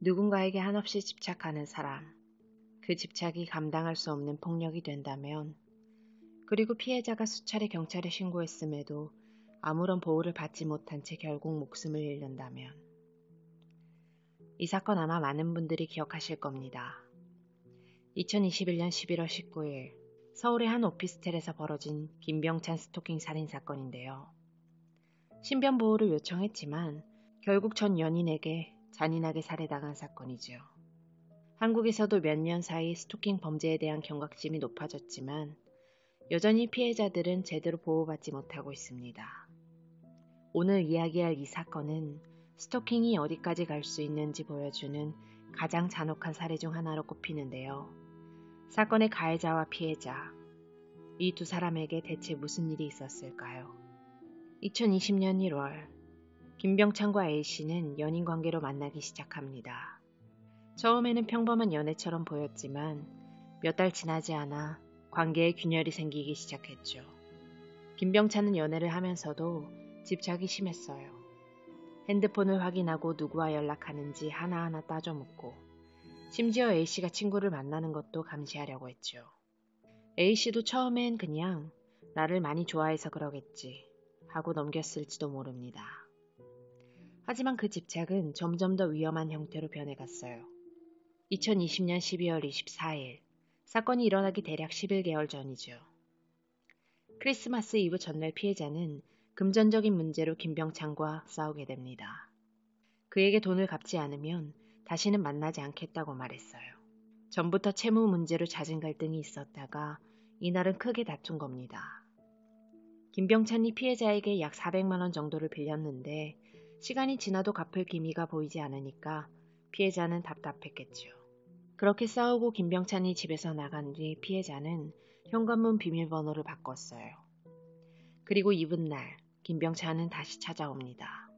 누군가에게 한없이 집착하는 사람, 그 집착이 감당할 수 없는 폭력이 된다면, 그리고 피해자가 수차례 경찰에 신고했음에도 아무런 보호를 받지 못한 채 결국 목숨을 잃는다면, 이 사건 아마 많은 분들이 기억하실 겁니다. 2021년 11월 19일 서울의 한 오피스텔에서 벌어진 김병찬 스토킹 살인 사건인데요. 신변 보호를 요청했지만 결국 전 연인에게 잔인하게 살해당한 사건이죠. 한국에서도 몇 년 사이 스토킹 범죄에 대한 경각심이 높아졌지만 여전히 피해자들은 제대로 보호받지 못하고 있습니다. 오늘 이야기할 이 사건은 스토킹이 어디까지 갈 수 있는지 보여주는 가장 잔혹한 사례 중 하나로 꼽히는데요. 사건의 가해자와 피해자, 이 두 사람에게 대체 무슨 일이 있었을까요? 2020년 1월, 김병찬과 A씨는 연인 관계로 만나기 시작합니다. 처음에는 평범한 연애처럼 보였지만 몇 달 지나지 않아 관계에 균열이 생기기 시작했죠. 김병찬은 연애를 하면서도 집착이 심했어요. 핸드폰을 확인하고 누구와 연락하는지 하나하나 따져 묻고 심지어 A씨가 친구를 만나는 것도 감시하려고 했죠. A씨도 처음엔 그냥 나를 많이 좋아해서 그러겠지 하고 넘겼을지도 모릅니다. 하지만 그 집착은 점점 더 위험한 형태로 변해갔어요. 2020년 12월 24일, 사건이 일어나기 대략 11개월 전이죠. 크리스마스 이브 전날 피해자는 금전적인 문제로 김병찬과 싸우게 됩니다. 그에게 돈을 갚지 않으면 다시는 만나지 않겠다고 말했어요. 전부터 채무 문제로 잦은 갈등이 있었다가 이날은 크게 다툰 겁니다. 김병찬이 피해자에게 약 400만 원 정도를 빌렸는데 시간이 지나도 갚을 기미가 보이지 않으니까 피해자는 답답했겠죠. 그렇게 싸우고 김병찬이 집에서 나간 뒤 피해자는 현관문 비밀번호를 바꿨어요. 그리고 이튿날 김병찬은 다시 찾아옵니다.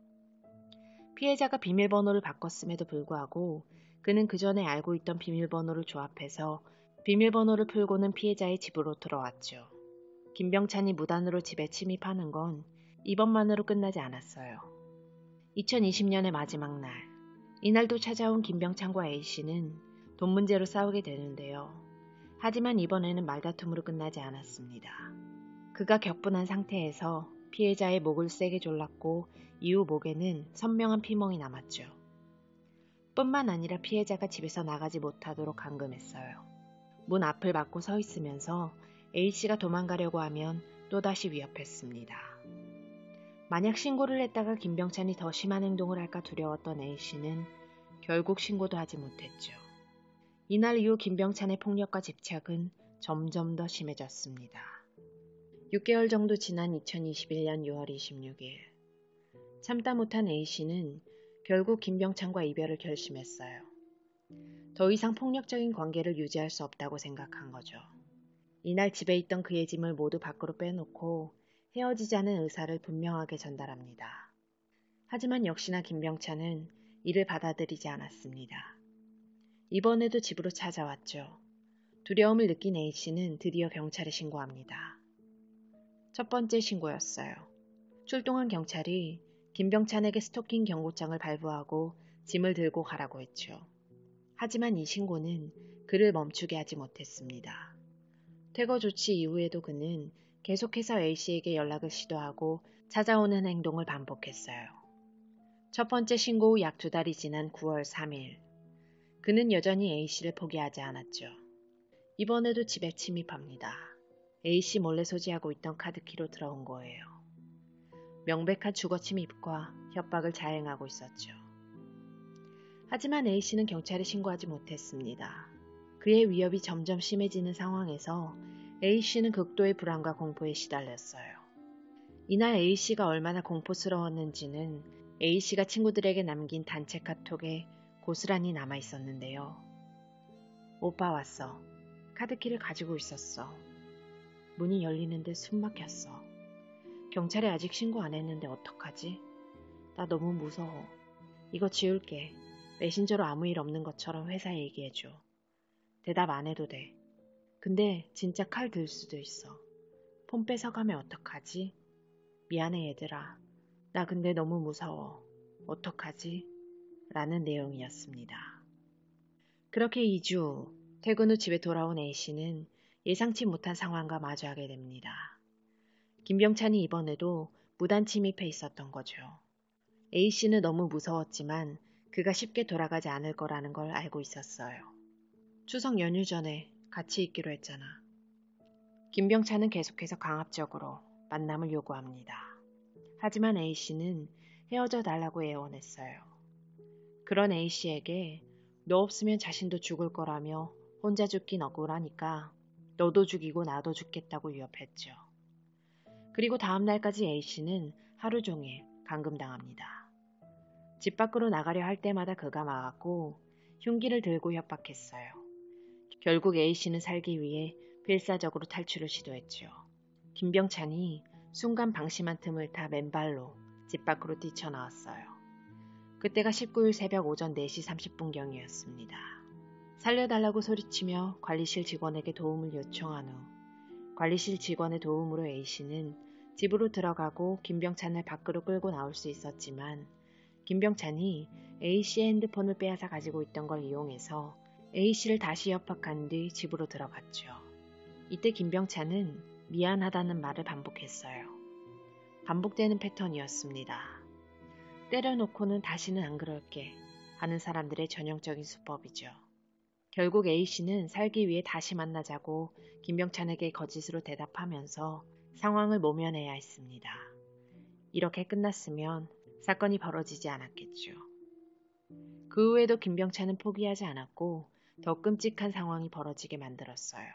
피해자가 비밀번호를 바꿨음에도 불구하고 그는 그 전에 알고 있던 비밀번호를 조합해서 비밀번호를 풀고는 피해자의 집으로 들어왔죠. 김병찬이 무단으로 집에 침입하는 건 이번만으로 끝나지 않았어요. 2020년의 마지막 날, 이날도 찾아온 김병찬과 A씨는 돈 문제로 싸우게 되는데요. 하지만 이번에는 말다툼으로 끝나지 않았습니다. 그가 격분한 상태에서 피해자의 목을 세게 졸랐고 이후 목에는 선명한 피멍이 남았죠. 뿐만 아니라 피해자가 집에서 나가지 못하도록 감금했어요. 문 앞을 막고 서 있으면서 A씨가 도망가려고 하면 또다시 위협했습니다. 만약 신고를 했다가 김병찬이 더 심한 행동을 할까 두려웠던 A씨는 결국 신고도 하지 못했죠. 이날 이후 김병찬의 폭력과 집착은 점점 더 심해졌습니다. 6개월 정도 지난 2021년 6월 26일, 참다 못한 A씨는 결국 김병찬과 이별을 결심했어요. 더 이상 폭력적인 관계를 유지할 수 없다고 생각한 거죠. 이날 집에 있던 그의 짐을 모두 밖으로 빼놓고 헤어지자는 의사를 분명하게 전달합니다. 하지만 역시나 김병찬은 이를 받아들이지 않았습니다. 이번에도 집으로 찾아왔죠. 두려움을 느낀 A씨는 드디어 경찰에 신고합니다. 첫 번째 신고였어요. 출동한 경찰이 김병찬에게 스토킹 경고장을 발부하고 짐을 들고 가라고 했죠. 하지만 이 신고는 그를 멈추게 하지 못했습니다. 퇴거 조치 이후에도 그는 계속해서 A씨에게 연락을 시도하고 찾아오는 행동을 반복했어요. 첫 번째 신고 후 약 2달이 지난 9월 3일, 그는 여전히 A씨를 포기하지 않았죠. 이번에도 집에 침입합니다. A씨 몰래 소지하고 있던 카드키로 들어온 거예요. 명백한 주거 침입과 협박을 자행하고 있었죠. 하지만 A씨는 경찰에 신고하지 못했습니다. 그의 위협이 점점 심해지는 상황에서 A씨는 극도의 불안과 공포에 시달렸어요. 이날 A씨가 얼마나 공포스러웠는지는 A씨가 친구들에게 남긴 단체 카톡에 고스란히 남아 있었는데요. 오빠 왔어. 카드키를 가지고 있었어. 문이 열리는데 숨 막혔어. 경찰에 아직 신고 안 했는데 어떡하지? 나 너무 무서워. 이거 지울게. 메신저로 아무 일 없는 것처럼 회사에 얘기해줘. 대답 안 해도 돼. 근데 진짜 칼 들 수도 있어. 폰 뺏어가면 어떡하지? 미안해 얘들아. 나 근데 너무 무서워. 어떡하지? 라는 내용이었습니다. 그렇게 2주 후 퇴근 후 집에 돌아온 A씨는 예상치 못한 상황과 마주하게 됩니다. 김병찬이 이번에도 무단 침입해 있었던 거죠. A씨는 너무 무서웠지만 그가 쉽게 돌아가지 않을 거라는 걸 알고 있었어요. 추석 연휴 전에 같이 있기로 했잖아. 김병찬은 계속해서 강압적으로 만남을 요구합니다. 하지만 A씨는 헤어져 달라고 애원했어요. 그런 A씨에게 너 없으면 자신도 죽을 거라며 혼자 죽긴 억울하니까 너도 죽이고 나도 죽겠다고 위협했죠. 그리고 다음 날까지 A씨는 하루 종일 감금당합니다. 집 밖으로 나가려 할 때마다 그가 막았고 흉기를 들고 협박했어요. 결국 A씨는 살기 위해 필사적으로 탈출을 시도했죠. 김병찬이 순간 방심한 틈을 타 맨발로 집 밖으로 뛰쳐나왔어요. 그때가 19일 새벽 오전 4시 30분경이었습니다. 살려달라고 소리치며 관리실 직원에게 도움을 요청한 후 관리실 직원의 도움으로 A씨는 집으로 들어가고 김병찬을 밖으로 끌고 나올 수 있었지만 김병찬이 A씨의 핸드폰을 빼앗아 가지고 있던 걸 이용해서 A씨를 다시 협박한 뒤 집으로 들어갔죠. 이때 김병찬은 미안하다는 말을 반복했어요. 반복되는 패턴이었습니다. 때려놓고는 다시는 안 그럴게 하는 사람들의 전형적인 수법이죠. 결국 A씨는 살기 위해 다시 만나자고 김병찬에게 거짓으로 대답하면서 상황을 모면해야 했습니다. 이렇게 끝났으면 사건이 벌어지지 않았겠죠. 그 후에도 김병찬은 포기하지 않았고 더 끔찍한 상황이 벌어지게 만들었어요.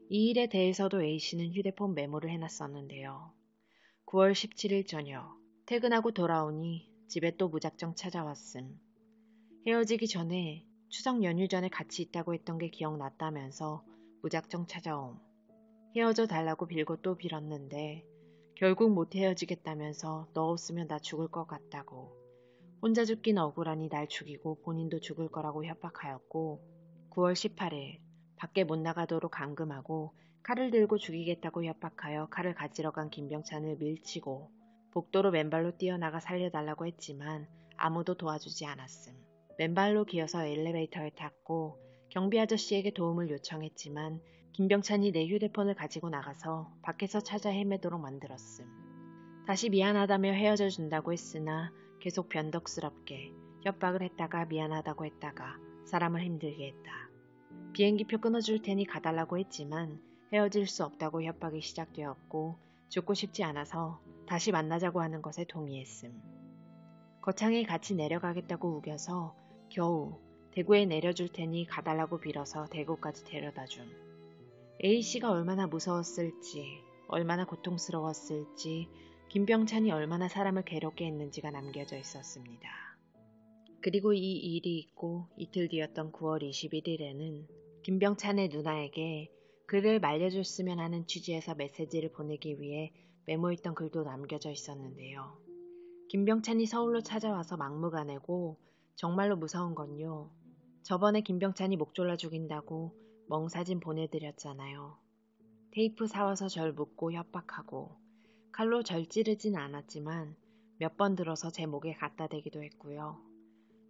이 일에 대해서도 A씨는 휴대폰 메모를 해놨었는데요. 9월 17일 저녁 퇴근하고 돌아오니 집에 또 무작정 찾아왔음. 헤어지기 전에 추석 연휴 전에 같이 있다고 했던 게 기억났다면서 무작정 찾아옴. 헤어져 달라고 빌고 또 빌었는데 결국 못 헤어지겠다면서 너 없으면 나 죽을 것 같다고. 혼자 죽긴 억울하니 날 죽이고 본인도 죽을 거라고 협박하였고 9월 18일 밖에 못 나가도록 감금하고 칼을 들고 죽이겠다고 협박하여 칼을 가지러 간 김병찬을 밀치고 복도로 맨발로 뛰어나가 살려달라고 했지만 아무도 도와주지 않았음. 맨발로 기어서 엘리베이터에 탔고 경비 아저씨에게 도움을 요청했지만 김병찬이 내 휴대폰을 가지고 나가서 밖에서 찾아 헤매도록 만들었음. 다시 미안하다며 헤어져 준다고 했으나 계속 변덕스럽게 협박을 했다가 미안하다고 했다가 사람을 힘들게 했다. 비행기표 끊어줄 테니 가달라고 했지만 헤어질 수 없다고 협박이 시작되었고 죽고 싶지 않아서 다시 만나자고 하는 것에 동의했음. 거창에 같이 내려가겠다고 우겨서 겨우 대구에 내려줄 테니 가달라고 빌어서 대구까지 데려다 줌. A씨가 얼마나 무서웠을지, 얼마나 고통스러웠을지, 김병찬이 얼마나 사람을 괴롭게 했는지가 남겨져 있었습니다. 그리고 이 일이 있고 이틀 뒤였던 9월 21일에는 김병찬의 누나에게 그를 말려줬으면 하는 취지에서 메시지를 보내기 위해 메모했던 글도 남겨져 있었는데요. 김병찬이 서울로 찾아와서 막무가내고 정말로 무서운 건요. 저번에 김병찬이 목 졸라 죽인다고 멍사진 보내드렸잖아요. 테이프 사와서 절 묶고 협박하고 칼로 절 찌르진 않았지만 몇 번 들어서 제 목에 갖다 대기도 했고요.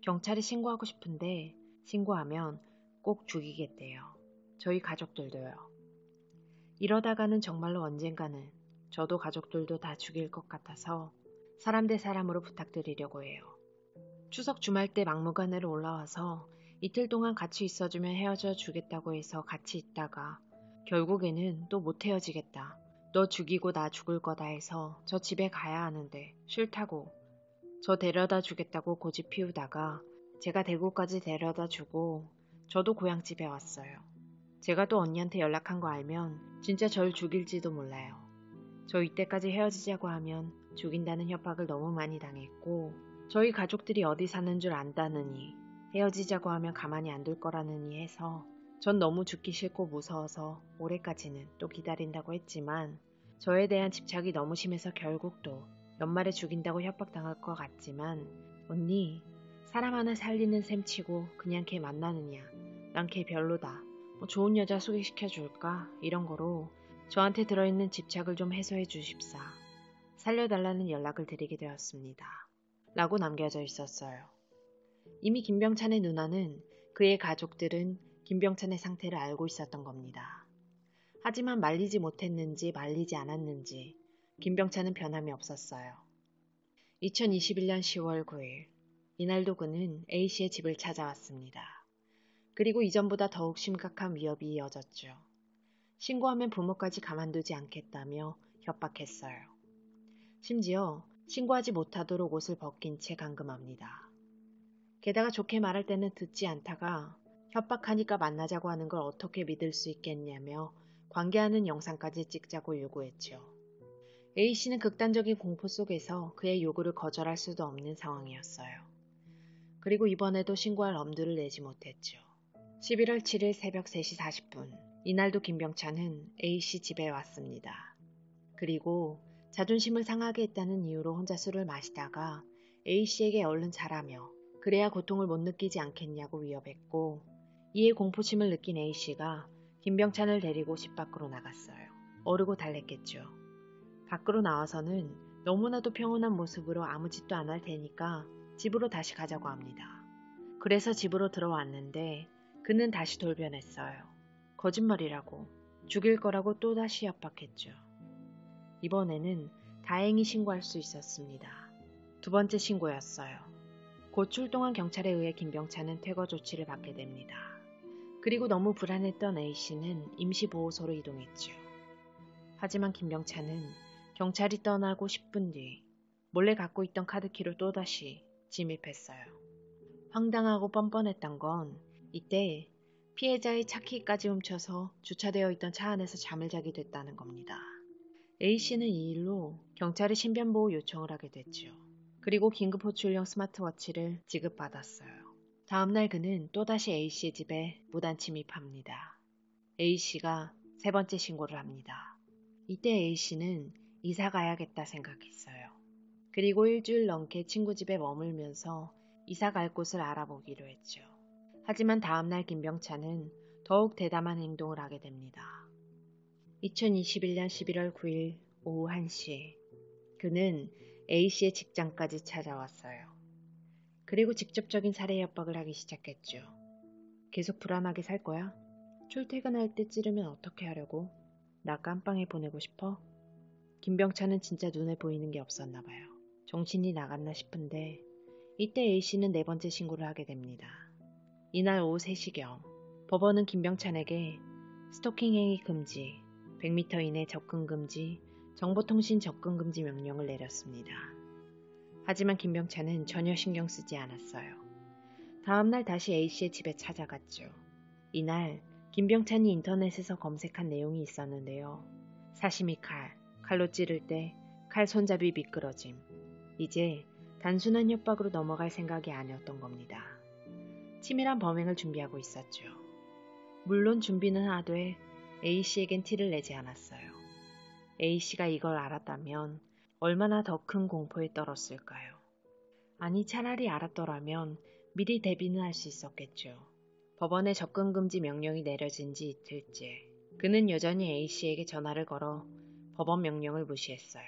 경찰에 신고하고 싶은데 신고하면 꼭 죽이겠대요. 저희 가족들도요. 이러다가는 정말로 언젠가는 저도 가족들도 다 죽일 것 같아서 사람 대 사람으로 부탁드리려고 해요. 추석 주말 때 막무가내로 올라와서 이틀 동안 같이 있어주면 헤어져 주겠다고 해서 같이 있다가 결국에는 또 못 헤어지겠다. 너 죽이고 나 죽을 거다 해서 저 집에 가야 하는데 싫다고 저 데려다 주겠다고 고집 피우다가 제가 대구까지 데려다 주고 저도 고향집에 왔어요. 제가 또 언니한테 연락한 거 알면 진짜 절 죽일지도 몰라요. 저 이때까지 헤어지자고 하면 죽인다는 협박을 너무 많이 당했고 저희 가족들이 어디 사는 줄 안다느니 헤어지자고 하면 가만히 안 둘 거라느니 해서 전 너무 죽기 싫고 무서워서 올해까지는 또 기다린다고 했지만 저에 대한 집착이 너무 심해서 결국 또 연말에 죽인다고 협박당할 것 같지만 언니 사람 하나 살리는 셈 치고 그냥 걔 만나느냐 난 걔 별로다 뭐 좋은 여자 소개시켜줄까 이런 거로 저한테 들어있는 집착을 좀 해소해 주십사 살려달라는 연락을 드리게 되었습니다. 라고 남겨져 있었어요. 이미 김병찬의 누나는 그의 가족들은 김병찬의 상태를 알고 있었던 겁니다. 하지만 말리지 못했는지 말리지 않았는지 김병찬은 변함이 없었어요. 2021년 10월 9일, 이날도 그는 A씨의 집을 찾아왔습니다. 그리고 이전보다 더욱 심각한 위협이 이어졌죠. 신고하면 부모까지 가만두지 않겠다며 협박했어요. 심지어 신고하지 못하도록 옷을 벗긴 채 감금합니다. 게다가 좋게 말할 때는 듣지 않다가 협박하니까 만나자고 하는 걸 어떻게 믿을 수 있겠냐며 관계하는 영상까지 찍자고 요구했죠. A씨는 극단적인 공포 속에서 그의 요구를 거절할 수도 없는 상황이었어요. 그리고 이번에도 신고할 엄두를 내지 못했죠. 11월 7일 새벽 3시 40분, 이날도 김병찬은 A씨 집에 왔습니다. 그리고 자존심을 상하게 했다는 이유로 혼자 술을 마시다가 A씨에게 얼른 자라며 그래야 고통을 못 느끼지 않겠냐고 위협했고, 이에 공포심을 느낀 A씨가 김병찬을 데리고 집 밖으로 나갔어요. 어르고 달랬겠죠. 밖으로 나와서는 너무나도 평온한 모습으로 아무 짓도 안 할 테니까 집으로 다시 가자고 합니다. 그래서 집으로 들어왔는데 그는 다시 돌변했어요. 거짓말이라고, 죽일 거라고 또다시 협박했죠. 이번에는 다행히 신고할 수 있었습니다. 두 번째 신고였어요. 곧 출동한 경찰에 의해 김병찬은 퇴거 조치를 받게 됩니다. 그리고 너무 불안했던 A씨는 임시보호소로 이동했죠. 하지만 김병찬은 경찰이 떠나고 10분 뒤 몰래 갖고 있던 카드키로 또다시 침입했어요. 황당하고 뻔뻔했던 건 이때 피해자의 차키까지 훔쳐서 주차되어 있던 차 안에서 잠을 자게 됐다는 겁니다. A씨는 이 일로 경찰에 신변보호 요청을 하게 됐죠. 그리고 긴급 호출용 스마트워치를 지급받았어요. 다음날 그는 또다시 A씨의 집에 무단 침입합니다. A씨가 세 번째 신고를 합니다. 이때 A씨는 이사 가야겠다 생각했어요. 그리고 일주일 넘게 친구 집에 머물면서 이사 갈 곳을 알아보기로 했죠. 하지만 다음날 김병찬은 더욱 대담한 행동을 하게 됩니다. 2021년 11월 9일 오후 1시, 그는 A씨의 직장까지 찾아왔어요. 그리고 직접적인 살해 협박을 하기 시작했죠. 계속 불안하게 살 거야? 출퇴근할 때 찌르면 어떻게 하려고? 나 깜빵에 보내고 싶어? 김병찬은 진짜 눈에 보이는 게 없었나 봐요. 정신이 나갔나 싶은데 이때 A씨는 네 번째 신고를 하게 됩니다. 이날 오후 3시경 법원은 김병찬에게 스토킹 행위 금지, 100m 이내 접근 금지, 정보통신 접근 금지 명령을 내렸습니다. 하지만 김병찬은 전혀 신경 쓰지 않았어요. 다음날 다시 A씨의 집에 찾아갔죠. 이날 김병찬이 인터넷에서 검색한 내용이 있었는데요. 사시미 칼로 찌를 때 칼 손잡이 미끄러짐. 이제 단순한 협박으로 넘어갈 생각이 아니었던 겁니다. 치밀한 범행을 준비하고 있었죠. 물론 준비는 하되 A씨에겐 티를 내지 않았어요. A씨가 이걸 알았다면 얼마나 더 큰 공포에 떨었을까요? 아니, 차라리 알았더라면 미리 대비는 할 수 있었겠죠. 법원의 접근금지 명령이 내려진 지 이틀째, 그는 여전히 A씨에게 전화를 걸어 법원 명령을 무시했어요.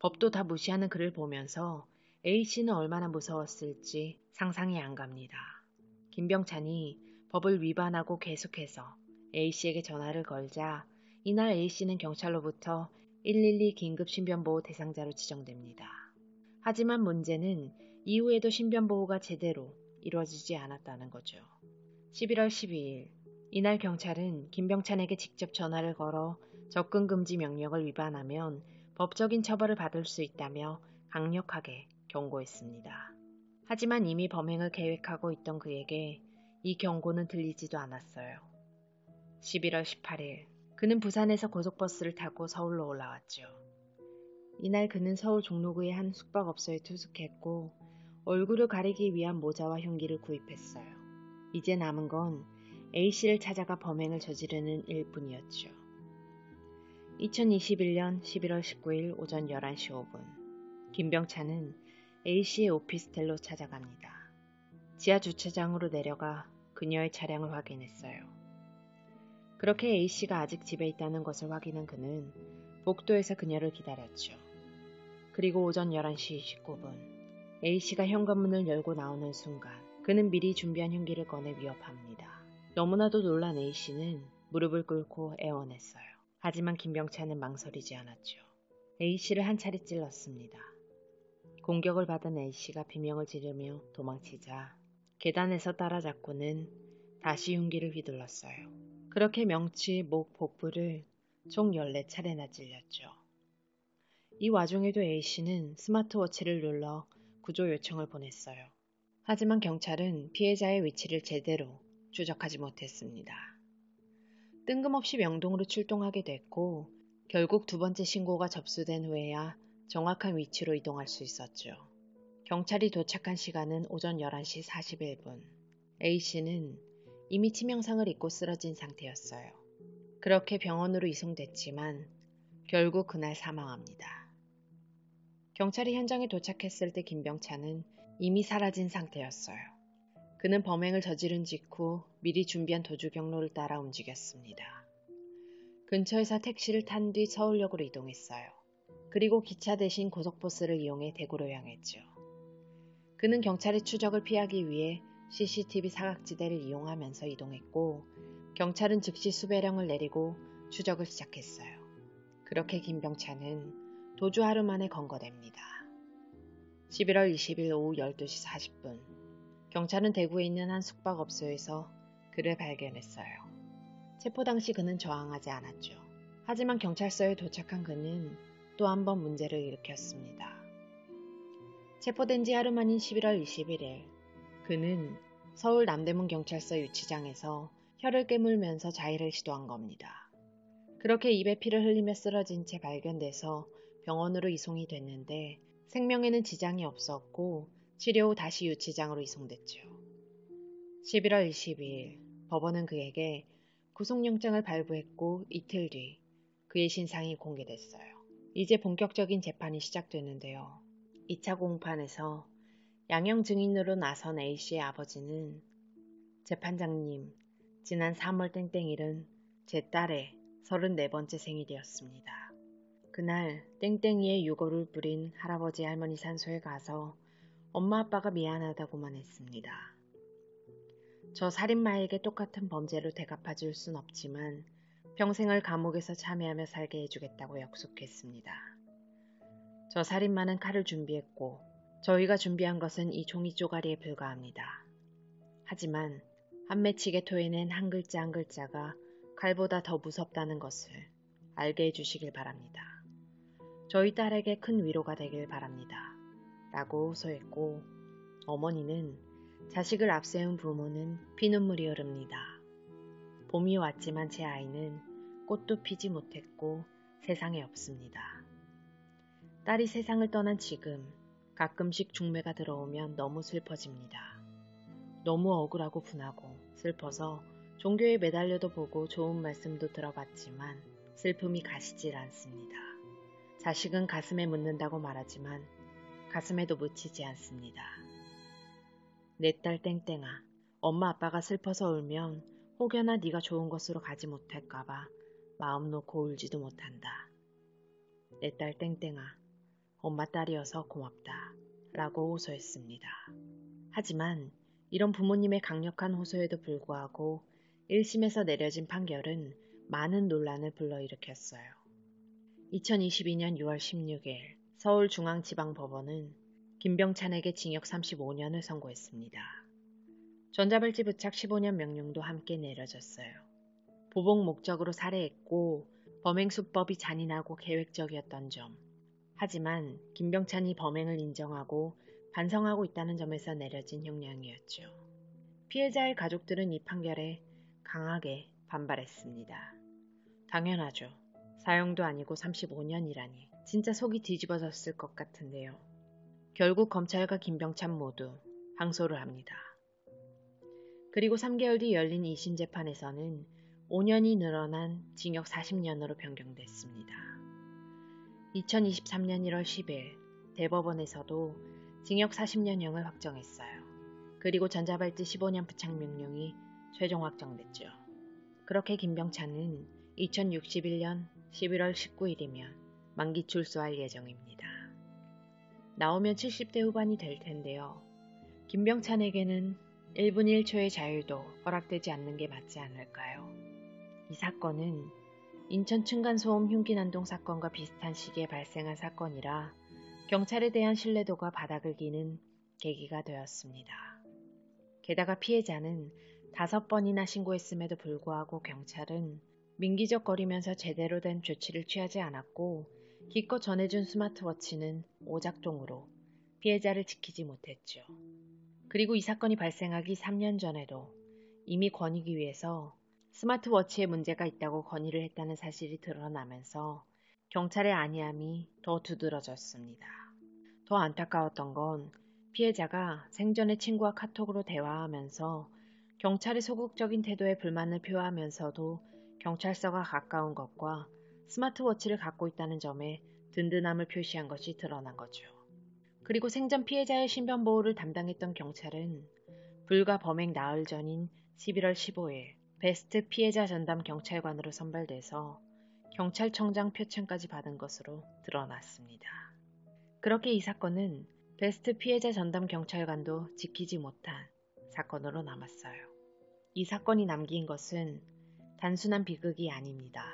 법도 다 무시하는 그를 보면서 A씨는 얼마나 무서웠을지 상상이 안 갑니다. 김병찬이 법을 위반하고 계속해서 A씨에게 전화를 걸자 이날 A씨는 경찰로부터 112 긴급신변보호 대상자로 지정됩니다. 하지만 문제는 이후에도 신변보호가 제대로 이루어지지 않았다는 거죠. 11월 12일, 이날 경찰은 김병찬에게 직접 전화를 걸어 접근금지 명령을 위반하면 법적인 처벌을 받을 수 있다며 강력하게 경고했습니다. 하지만 이미 범행을 계획하고 있던 그에게 이 경고는 들리지도 않았어요. 11월 18일, 그는 부산에서 고속버스를 타고 서울로 올라왔죠. 이날 그는 서울 종로구의 한 숙박업소에 투숙했고 얼굴을 가리기 위한 모자와 흉기를 구입했어요. 이제 남은 건 A씨를 찾아가 범행을 저지르는 일뿐이었죠. 2021년 11월 19일 오전 11시 5분, 김병찬은 A씨의 오피스텔로 찾아갑니다. 지하 주차장으로 내려가 그녀의 차량을 확인했어요. 그렇게 A씨가 아직 집에 있다는 것을 확인한 그는 복도에서 그녀를 기다렸죠. 그리고 오전 11시 29분, A씨가 현관문을 열고 나오는 순간 그는 미리 준비한 흉기를 꺼내 위협합니다. 너무나도 놀란 A씨는 무릎을 꿇고 애원했어요. 하지만 김병찬은 망설이지 않았죠. A씨를 한 차례 찔렀습니다. 공격을 받은 A씨가 비명을 지르며 도망치자 계단에서 따라잡고는 다시 흉기를 휘둘렀어요. 그렇게 명치, 목, 복부를 총 14차례나 찔렸죠. 이 와중에도 A씨는 스마트워치를 눌러 구조 요청을 보냈어요. 하지만 경찰은 피해자의 위치를 제대로 추적하지 못했습니다. 뜬금없이 명동으로 출동하게 됐고 결국 두 번째 신고가 접수된 후에야 정확한 위치로 이동할 수 있었죠. 경찰이 도착한 시간은 오전 11시 41분. A씨는 이미 치명상을 입고 쓰러진 상태였어요. 그렇게 병원으로 이송됐지만 결국 그날 사망합니다. 경찰이 현장에 도착했을 때 김병찬은 이미 사라진 상태였어요. 그는 범행을 저지른 직후 미리 준비한 도주 경로를 따라 움직였습니다. 근처에서 택시를 탄 뒤 서울역으로 이동했어요. 그리고 기차 대신 고속버스를 이용해 대구로 향했죠. 그는 경찰의 추적을 피하기 위해 CCTV 사각지대를 이용하면서 이동했고 경찰은 즉시 수배령을 내리고 추적을 시작했어요. 그렇게 김병찬은 도주 하루 만에 검거됩니다. 11월 20일 오후 12시 40분 경찰은 대구에 있는 한 숙박업소에서 그를 발견했어요. 체포 당시 그는 저항하지 않았죠. 하지만 경찰서에 도착한 그는 또 한 번 문제를 일으켰습니다. 체포된 지 하루 만인 11월 21일 그는 서울 남대문 경찰서 유치장에서 혀를 깨물면서 자해를 시도한 겁니다. 그렇게 입에 피를 흘리며 쓰러진 채 발견돼서 병원으로 이송이 됐는데 생명에는 지장이 없었고 치료 후 다시 유치장으로 이송됐죠. 11월 22일 법원은 그에게 구속영장을 발부했고 이틀 뒤 그의 신상이 공개됐어요. 이제 본격적인 재판이 시작되는데요. 2차 공판에서 양형 증인으로 나선 A씨의 아버지는 재판장님, 지난 3월 땡땡일은 제 딸의 34번째 생일이었습니다. 그날 땡땡이의 유골을 뿌린 할아버지 할머니 산소에 가서 엄마 아빠가 미안하다고만 했습니다. 저 살인마에게 똑같은 범죄로 대갚아줄 순 없지만 평생을 감옥에서 참여하며 살게 해주겠다고 약속했습니다. 저 살인마는 칼을 준비했고 저희가 준비한 것은 이 종이 쪼가리에 불과합니다. 하지만 한 맺히게 토해낸 한 글자 한 글자가 칼보다 더 무섭다는 것을 알게 해주시길 바랍니다. 저희 딸에게 큰 위로가 되길 바랍니다. 라고 호소했고 어머니는 자식을 앞세운 부모는 피눈물이 흐릅니다. 봄이 왔지만 제 아이는 꽃도 피지 못했고 세상에 없습니다. 딸이 세상을 떠난 지금 가끔씩 중매가 들어오면 너무 슬퍼집니다. 너무 억울하고 분하고 슬퍼서 종교에 매달려도 보고 좋은 말씀도 들어봤지만 슬픔이 가시질 않습니다. 자식은 가슴에 묻는다고 말하지만 가슴에도 묻히지 않습니다. 내 딸 땡땡아, 엄마 아빠가 슬퍼서 울면 혹여나 네가 좋은 곳으로 가지 못할까봐 마음 놓고 울지도 못한다. 내 딸 땡땡아, 엄마 딸이어서 고맙다. 라고 호소했습니다. 하지만 이런 부모님의 강력한 호소에도 불구하고 1심에서 내려진 판결은 많은 논란을 불러일으켰어요. 2022년 6월 16일 서울중앙지방법원은 김병찬에게 징역 35년을 선고했습니다. 전자발찌 부착 15년 명령도 함께 내려졌어요. 보복 목적으로 살해했고 범행 수법이 잔인하고 계획적이었던 점. 하지만 김병찬이 범행을 인정하고 반성하고 있다는 점에서 내려진 형량이었죠. 피해자의 가족들은 이 판결에 강하게 반발했습니다. 당연하죠. 사형도 아니고 35년이라니 진짜 속이 뒤집어졌을 것 같은데요. 결국 검찰과 김병찬 모두 항소를 합니다. 그리고 3개월 뒤 열린 2심 재판에서는 5년이 늘어난 징역 40년으로 변경됐습니다. 2023년 1월 10일 대법원에서도 징역 40년형을 확정했어요. 그리고 전자발찌 15년 부착 명령이 최종 확정됐죠. 그렇게 김병찬은 2061년 11월 19일이면 만기 출소할 예정입니다. 나오면 70대 후반이 될 텐데요. 김병찬에게는 1분 1초의 자유도 허락되지 않는 게 맞지 않을까요? 이 사건은 인천 층간소음 흉기난동 사건과 비슷한 시기에 발생한 사건이라 경찰에 대한 신뢰도가 바닥을 기는 계기가 되었습니다. 게다가 피해자는 5번이나 신고했음에도 불구하고 경찰은 민기적거리면서 제대로 된 조치를 취하지 않았고 기껏 전해준 스마트워치는 오작동으로 피해자를 지키지 못했죠. 그리고 이 사건이 발생하기 3년 전에도 이미 권익위 위해서 스마트워치에 문제가 있다고 건의를 했다는 사실이 드러나면서 경찰의 안이함이 더 두드러졌습니다. 더 안타까웠던 건 피해자가 생전에 친구와 카톡으로 대화하면서 경찰의 소극적인 태도에 불만을 표하면서도 경찰서가 가까운 것과 스마트워치를 갖고 있다는 점에 든든함을 표시한 것이 드러난 거죠. 그리고 생전 피해자의 신변 보호를 담당했던 경찰은 불과 범행 나흘 전인 11월 15일 베스트 피해자 전담 경찰관으로 선발돼서 경찰청장 표창까지 받은 것으로 드러났습니다. 그렇게 이 사건은 베스트 피해자 전담 경찰관도 지키지 못한 사건으로 남았어요. 이 사건이 남긴 것은 단순한 비극이 아닙니다.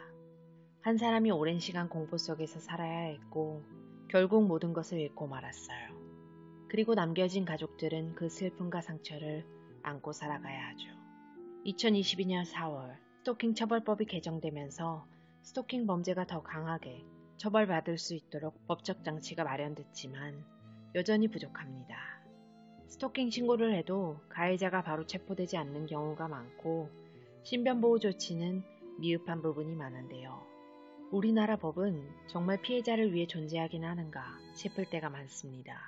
한 사람이 오랜 시간 공포 속에서 살아야 했고 결국 모든 것을 잃고 말았어요. 그리고 남겨진 가족들은 그 슬픔과 상처를 안고 살아가야 하죠. 2022년 4월 스토킹 처벌법이 개정되면서 스토킹 범죄가 더 강하게 처벌받을 수 있도록 법적 장치가 마련됐지만 여전히 부족합니다. 스토킹 신고를 해도 가해자가 바로 체포되지 않는 경우가 많고 신변보호 조치는 미흡한 부분이 많은데요. 우리나라 법은 정말 피해자를 위해 존재하긴 하는가 싶을 때가 많습니다.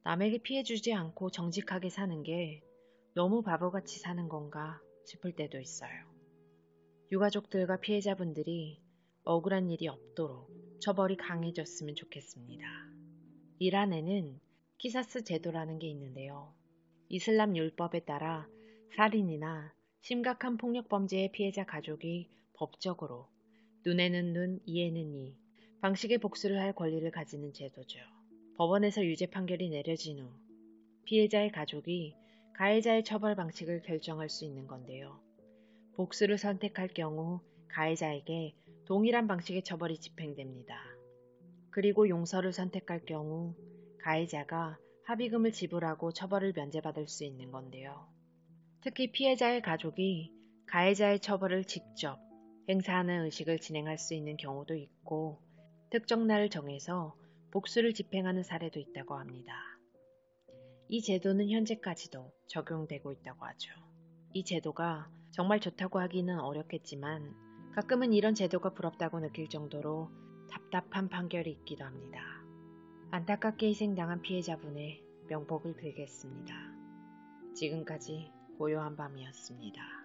남에게 피해 주지 않고 정직하게 사는 게 너무 바보같이 사는 건가 싶을 때도 있어요. 유가족들과 피해자분들이 억울한 일이 없도록 처벌이 강해졌으면 좋겠습니다. 이란에는 키사스 제도라는 게 있는데요. 이슬람 율법에 따라 살인이나 심각한 폭력 범죄의 피해자 가족이 법적으로 눈에는 눈, 이에는 이 방식의 복수를 할 권리를 가지는 제도죠. 법원에서 유죄 판결이 내려진 후 피해자의 가족이 가해자의 처벌 방식을 결정할 수 있는 건데요. 복수를 선택할 경우 가해자에게 동일한 방식의 처벌이 집행됩니다. 그리고 용서를 선택할 경우 가해자가 합의금을 지불하고 처벌을 면제받을 수 있는 건데요. 특히 피해자의 가족이 가해자의 처벌을 직접 행사하는 의식을 진행할 수 있는 경우도 있고 특정 날을 정해서 복수를 집행하는 사례도 있다고 합니다. 이 제도는 현재까지도 적용되고 있다고 하죠. 이 제도가 정말 좋다고 하기는 어렵겠지만 가끔은 이런 제도가 부럽다고 느낄 정도로 답답한 판결이 있기도 합니다. 안타깝게 희생당한 피해자분의 명복을 빌겠습니다. 지금까지 고요한 밤이었습니다.